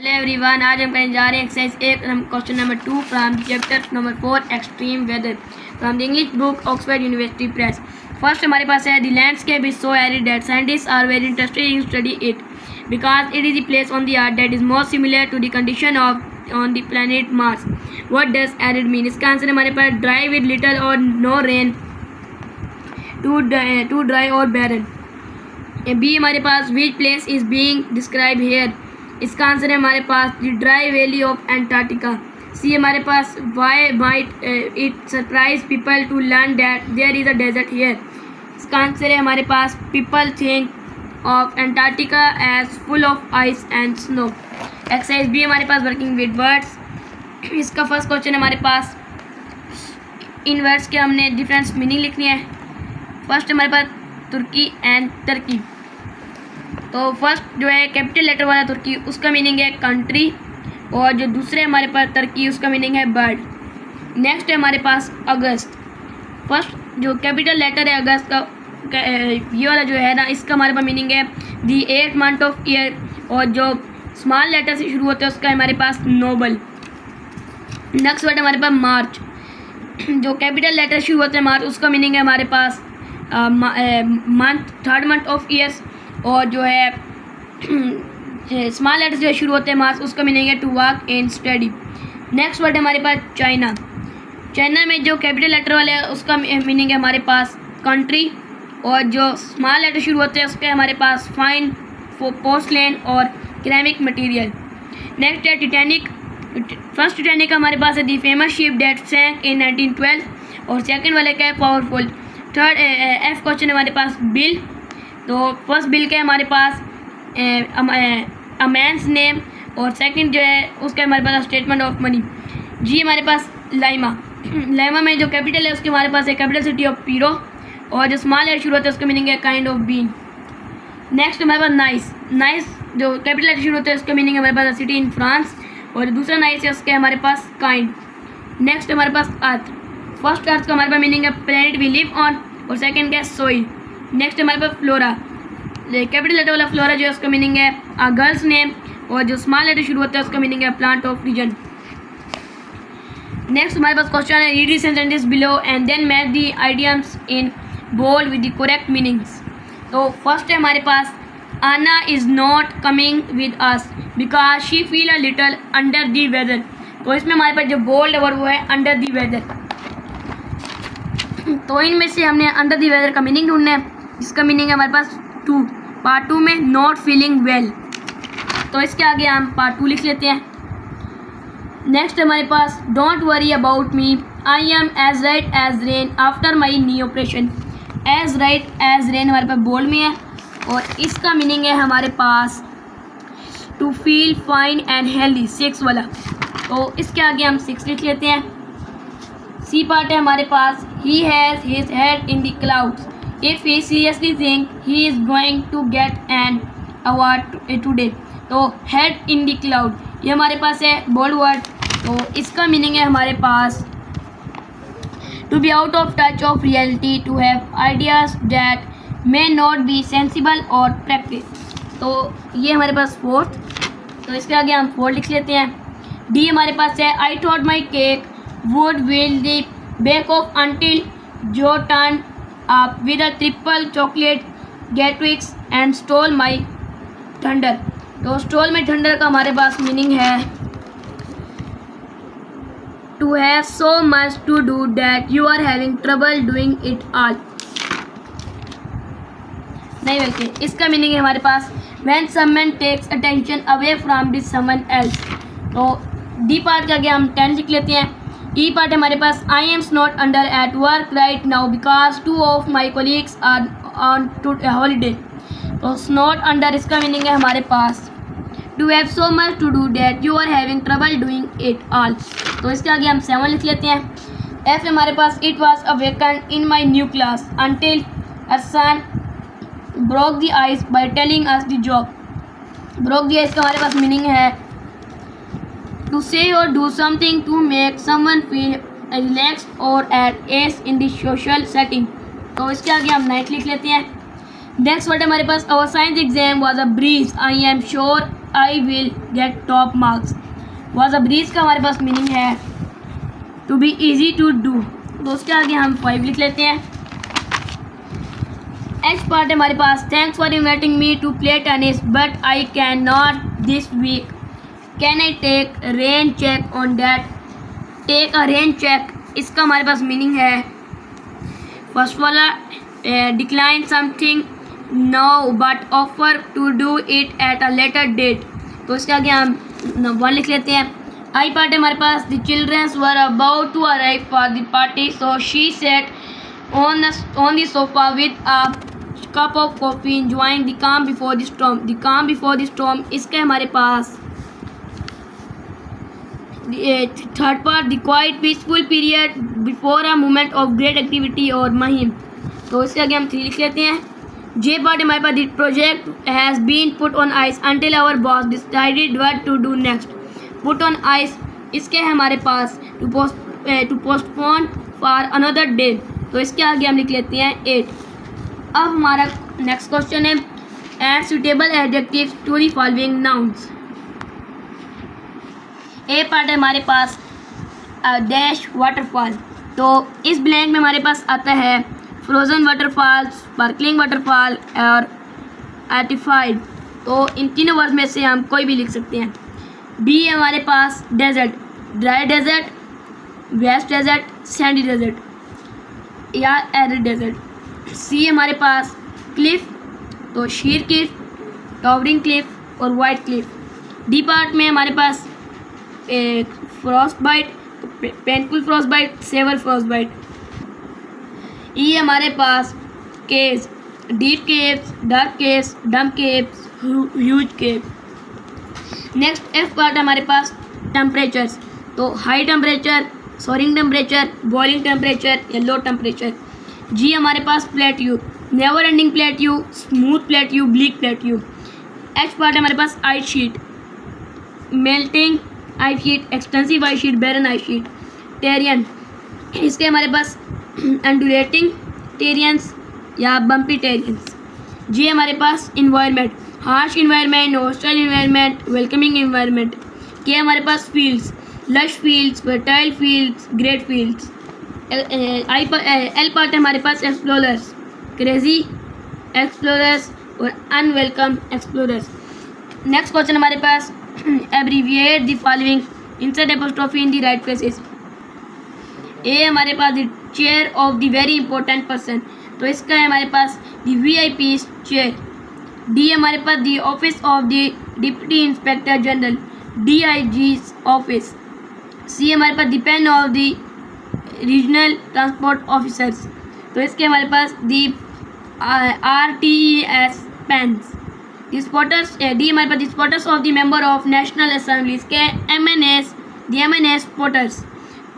Hello everyone, आज हम करने जा रहे हैं exercise 1 question number 2 from chapter number 4 extreme weather from the English book Oxford University Press. First हमारे पास है the landscape is so arid that scientist are very interested in study it because it is the place on the earth that is most similar to the condition of on the planet Mars. What does arid mean? इसका answer हमारे पास dry with little और no rain, too dry और barren. B हमारे पास which place is being describe here? इसका answer है हमारे पास the dry valley of Antarctica. C हमारे पास why might it surprise people to learn that there is a desert here? इसका आंसर है हमारे पास people think of Antarctica as full of ice and snow. Exercise B हमारे पास working with words. इसका first question है हमारे पास इन words के हमने डिफरेंस मीनिंग लिखनी है। फर्स्ट हमारे पास तुर्की एंड टर्की। तो फर्स्ट जो है कैपिटल लेटर वाला तुर्की, उसका मीनिंग है कंट्री, और जो दूसरे हमारे पास टर्की, उसका मीनिंग है बर्ड। नेक्स्ट है हमारे पास अगस्त। फर्स्ट जो कैपिटल लेटर है अगस्त का, ये वाला जो है ना, इसका हमारे पास मीनिंग है दी 8th मंथ ऑफ ईयर, और जो स्मॉल लेटर से शुरू होता है उसका हमारे पास नोबल। नेक्स्ट वर्ड हमारे पास मार्च। जो कैपिटल लेटर शुरू होता है मार्च, उसका मीनिंग है हमारे पास month, 3rd month of years, और जो है स्मॉल लेटर से शुरू होते हैं मार्च, उसका मीनिंग है to work and study. Next word है हमारे पास चाइना। चाइना में जो कैपिटल लेटर वाले है उसका मीनिंग है हमारे पास कंट्री, और जो स्मॉल लेटर शुरू होते हैं उसके हमारे पास फाइन, पोर्सलेन और केरामिक मटेरियल। नेक्स्ट है टिटैनिक। फर्स्ट टिटैनिक हमारे पास है दी फेमस शिप दैट सैंक इन 1912, और सेकंड वाले का है पावरफुल। थर्ड एफ क्वेश्चन हमारे पास बिल। तो फर्स्ट बिल के हमारे पास अ मैन्स नेम, और सेकंड जो है उसका हमारे पास स्टेटमेंट ऑफ मनी। जी हमारे पास लाइमा। लाइमा में जो कैपिटल है उसके हमारे पास है कैपिटल सिटी ऑफ पीरो, और जो स्मॉल लेटर शुरू होता है उसका मीनिंग है काइंड ऑफ बीन। नेक्स्ट हमारे पास नाइस। नाइस जो कैपिटल लेटर शुरू होता है उसका मीनिंग है हमारे पास सिटी इन फ्रांस, और दूसरा नाइस है उसके हमारे पास काइंड। नेक्स्ट हमारे पास अर्थ। फर्स्ट अर्थ का हमारे पास मीनिंग है प्लैनेट वी लिव ऑन, और सेकंड का सोइल। नेक्स्ट हमारे पास फ्लोरा। कैपिटल लेटर वाला फ्लोरा जो है उसका मीनिंग है अ गर्ल्स नेम, और जो स्मॉल लेटर शुरू होता है उसका मीनिंग है प्लांट ऑफ रीजन। नेक्स्ट हमारे पास क्वेश्चन है read the sentences below and then match the idioms in bold with the correct meanings. तो फर्स्ट है हमारे पास Anna is not coming with us because she feel a little under the weather. तो इसमें हमारे पास जो bold word वो है अंडर द वेदर। तो इनमें से हमने अंडर द वेदर का मीनिंग ढूंढना है, जिसका मीनिंग है हमारे पास 2। पार्ट 2 में नॉट फीलिंग वेल। तो इसके आगे हम पार्ट 2 लिख लेते हैं। नेक्स्ट हमारे पास don't worry about me, I am as right as rain after my knee operation. As right as rain हमारे पास बोल्ड में है, और इसका मीनिंग है हमारे पास to feel fine and healthy, 6 वाला। तो इसके आगे हम 6 लिख लेते हैं। सी पार्ट है हमारे पास he has his head in the clouds if he seriously think he is going to get an award today. तो हेड इन द क्लाउड ये हमारे पास है बोल्ड वर्ड। तो इसका मीनिंग है हमारे पास to be out of touch of reality, to have ideas that may not be sensible और प्रैक्टिस। तो ये हमारे पास 4th। तो इसके आगे हम 4 लिख लेते हैं। डी हमारे पास है I thought my cake would will the bake off until Joe turn up with a triple chocolate Gatwick and stole my thunder। तो stole my thunder का हमारे पास मीनिंग है to have so much to do that you are having trouble doing it all। नहीं बल्कि इसका meaning है हमारे पास when someone takes attention away from the someone else। तो डी पार्ट के आगे हम 10 लिख लेते हैं। ई पार्ट हमारे पास I am not under at work right now because 2 of my colleagues are on to holiday. तो स्नॉट अंडर इसका मीनिंग है हमारे पास to have so much to do that you are having trouble doing it all. तो इसके आगे हम 7 लिख लेते हैं। एफ हमारे पास it was a weekend in my new class until Arsan broke the ice by telling us the job. Broke the ice का हमारे पास मीनिंग है to say or do something to make someone feel relaxed or at ease in the social setting। तो इसके आगे हम 9 लिख लेते हैं। नेक्स्ट वर्ड हमारे पास our science exam was a breeze, I am sure I will get top marks. Was a breeze का हमारे पास मीनिंग है to be easy to do, तो उसके आगे हम 5 लिख लेते हैं। एच पार्ट है हमारे पास, thanks for inviting me to play tennis but I can not this week, can I take rain check on that. Take a rain check, इसका हमारे पास मीनिंग है फर्स्ट वाला decline something no but offer to do it at a later date, तो इसके आगे हम 1 लिख लेते हैं। आई पार्ट है हमारे पास, the childrens were about to arrive for the party so she set on the sofa with a cup of coffee enjoying the calm before the storm. The calm before the storm, इसके हमारे पास third part, the quiet peaceful period before a moment of great activity और mayhem, तो इसके आगे हम 3 लिख लेते हैं। जे पार्ट हमारे पास, the project has been put on ice until our boss decided what to do next. Put on ice, इसके हमारे पास to postpone for another day, तो इसके आगे हम लिख लेते हैं 8। अब हमारा नेक्स्ट क्वेश्चन है add suitable adjectives to the following nouns. A part है हमारे पास डैश वाटरफॉल, तो इस ब्लैंक में हमारे पास आता है फ्रोज़न वाटरफॉल, स्पार्कलिंग वाटरफॉल और आर्टिफाइड, तो इन तीनों वर्ड में से हम कोई भी लिख सकते हैं। बी है हमारे पास desert, dry desert, vast desert, sandy desert या एरिड डेजर्ट। सी है हमारे पास क्लिफ, तो शीर क्लिफ, टॉवरिंग क्लिफ और वाइट क्लिफ। डी पार्ट में हमारे पास frostbite, painful frostbite, severe frostbite. E हमारे पास caves, deep caves, dark caves, damp caves, huge cave. Next F part हमारे पास टेम्परेचर्स, तो high temperature, soaring temperature, boiling temperature या low temperature. जी हमारे पास plateau, never ending plateau, smooth plateau, bleak plateau. H part हमारे पास ice sheet, melting ice sheet, extensive ice sheet, barren ice sheet. Terrain, इसके हमारे पास एंडुलेटिंग टेरियंस या bumpy terrains. G हमारे पास environment, harsh environment, hostile environment, welcoming environment. K हमारे पास fields, lush fields, fertile fields, great fields. L part है हमारे पास एक्सप्लोरर्स, क्रेजी एक्सप्लोरर्स और अनवेलकम एक्सप्लोरर्स। नेक्स्ट क्वेश्चन हमारे पास abbreviate the following, insert apostrophe in the right places. A हमारे पास the chair of the very important person, तो इसका है हमारे पास द VIP चेयर। डी हमारे पास the office of the deputy inspector general, DIG's office. C हमारे पास the pen of the regional transport officers, तो इसके हमारे पास द RTES पेन्स। डी हमारे पास the spotters of the member of national assemblies के MNS स्पॉटर्स।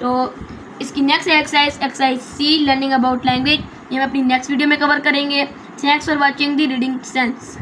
तो इसकी next exercise C learning about language, ये हम अपनी नेक्स्ट वीडियो में कवर करेंगे। Thanks for watching the reading sense.